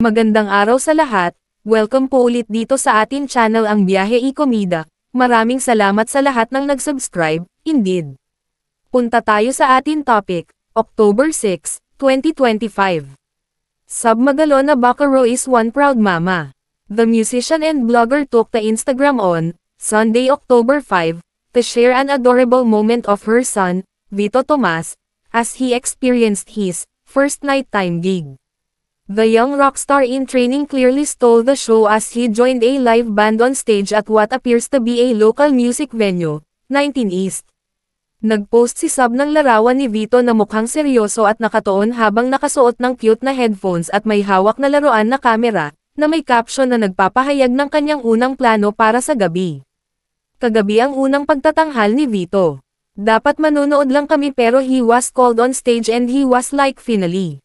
Magandang araw sa lahat, welcome po ulit dito sa atin channel ang Biyahe y Comida. Maraming salamat sa lahat ng nag-subscribe, indeed. Punta tayo sa atin topic, October 6, 2025. Sub Magalona Bacaro is one proud mama. The musician and blogger took the Instagram on Sunday, October 5, to share an adorable moment of her son, Vito Tomas, as he experienced his first nighttime gig. The young rock star in training clearly stole the show as he joined a live band on stage at what appears to be a local music venue, 19 East. Nagpost si Sub ng larawan ni Vito na mukhang seryoso at nakatuon habang nakasuot ng cute na headphones at may hawak na laruan na kamera, na may caption na nagpapahayag ng kanyang unang plano para sa gabi. Kagabi ang unang pagtatanghal ni Vito. Dapat manonood lang kami pero he was called on stage and he was like finally.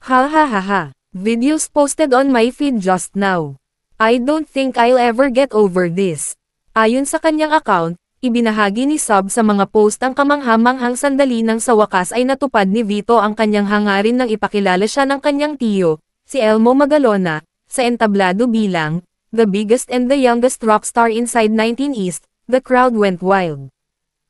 Ha ha ha ha. Videos posted on my feed just now. I don't think I'll ever get over this. Ayon sa kanyang account, ibinahagi ni Sub sa mga post ang kamangha-manghang sandali nang sa wakas ay natupad ni Vito ang kanyang hangarin nang ipakilala siya ng kanyang tiyo, si Elmo Magalona, sa entablado bilang the biggest and the youngest rockstar inside 19 East. The crowd went wild.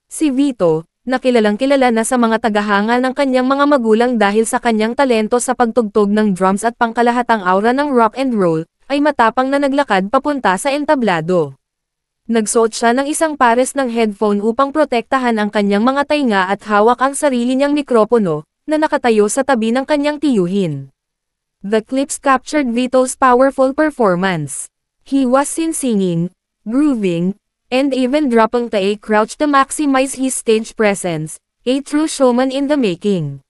Si Vito, na kilalang-kilala na sa mga tagahanga ng kanyang mga magulang dahil sa kanyang talento sa pagtugtog ng drums at pangkalahatang aura ng rock and roll, ay matapang na naglakad papunta sa entablado. Nagsuot siya ng isang pares ng headphone upang protektahan ang kanyang mga tainga at hawak ang sarili niyang mikropono, na nakatayo sa tabi ng kanyang tiyuhin. The clips captured Vito's powerful performance. He was seen singing, grooving, and even dropping to a crouch to maximize his stage presence, a true showman in the making.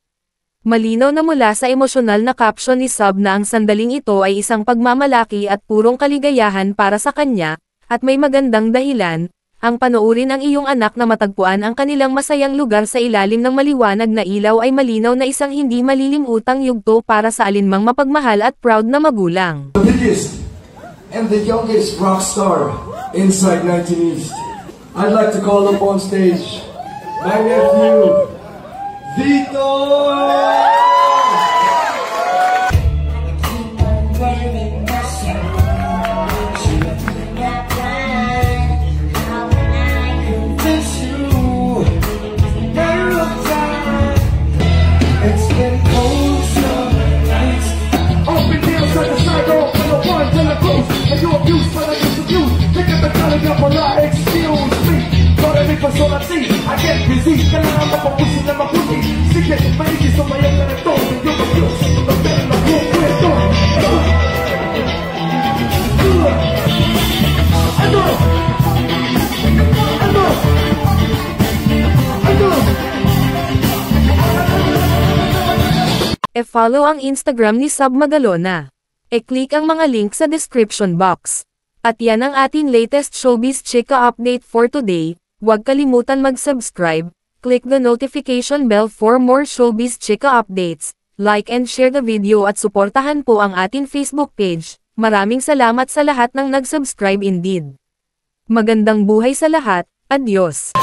Malinaw na mula sa emosyonal na caption ni Sub na ang sandaling ito ay isang pagmamalaki at purong kaligayahan para sa kanya, at may magandang dahilan, ang panoorin ang iyong anak na matagpuan ang kanilang masayang lugar sa ilalim ng maliwanag na ilaw ay malinaw na isang hindi malilimutang yugto para sa alinmang mapagmahal at proud na magulang. The biggest and the youngest rock star inside 19 East. I'd like to call up on stage my nephew, Vito! It's getting closer. Open deals like a sidewalk from the one to the coast. And you abuse when I distribute. Pick up the calling up a lot, excuse me. Para mi persona sí, I get busy. Kailangan mapapusin na maputi. Sige, maigi sa mayang na ito. Yung abuse, ang pera na kwento. Ano? E-follow ang Instagram ni Sub Magalona. E-click ang mga link sa description box. At yan ang ating latest showbiz chika update for today. Huwag kalimutan mag-subscribe, click the notification bell for more showbiz chika updates, like and share the video at suportahan po ang ating Facebook page. Maraming salamat sa lahat ng nag-subscribe indeed. Magandang buhay sa lahat, adios!